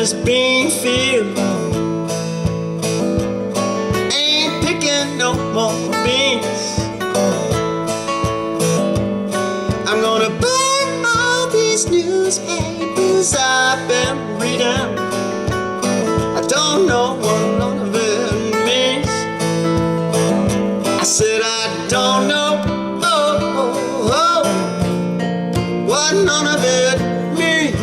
this bean field. Ain't picking no more beans. I'm gonna burn all these newspapers I've been reading. I don't know what none of it means. I said I don't know what none of it means.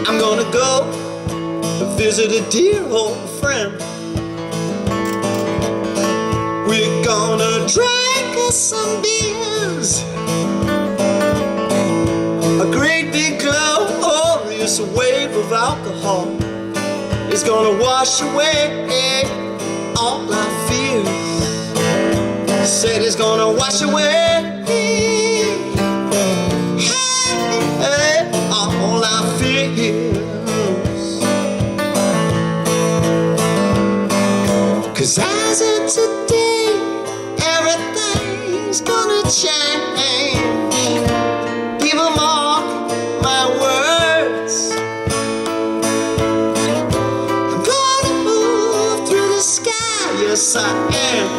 I'm gonna go visit a dear old friend. We're gonna drink us some beers. A great big glorious wave of alcohol is gonna wash away all our fears. Said it's gonna wash away all our fears. 'Cause as of today, everything's gonna change. People mark my words. I'm gonna move through the sky, yes I am,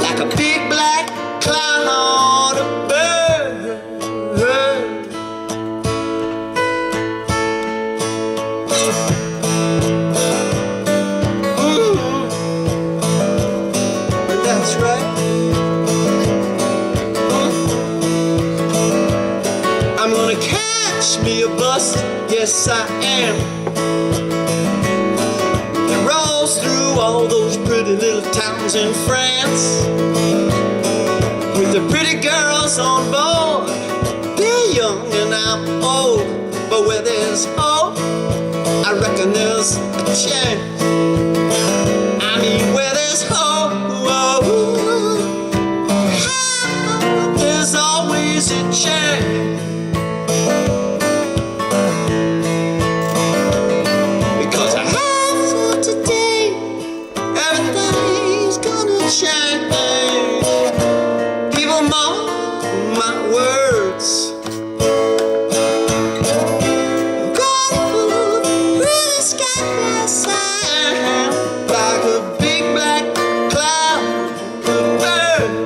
like a big black cloud of bird. That's right. I'm gonna catch me a bus, yes I am. It rolls through all those pretty little towns in France, with the pretty girls on board. They're young and I'm old, but where there's hope, I reckon there's a chance. I mean, where there's hope, there's always a chance. Because I have for today, everything's gonna change. People mark my words. I'm gonna move through the sky, yes I am, like a big black cloud of birds.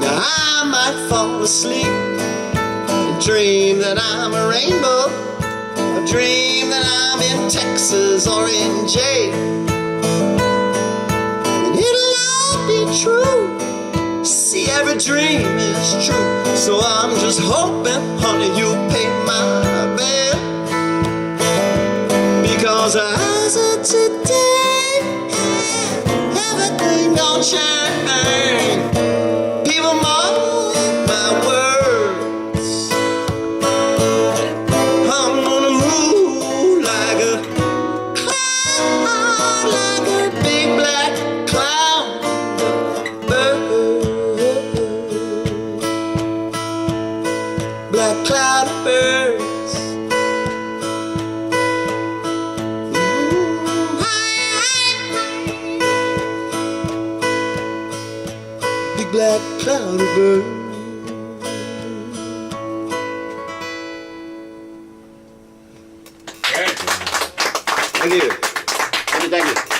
Now I might fall asleep and dream that I'm a rainbow, or dream that I'm in Texas or in jail. And it'll all be true. See, every dream is true. So I'm just hoping, honey, you pay my bill. Because as of today, everything gon' change. People mark my words. I'm gonna move like a cloud, like a big black cloud of birds. Black cloud of birds. Big black cloud of birds. Thank you. Thank you.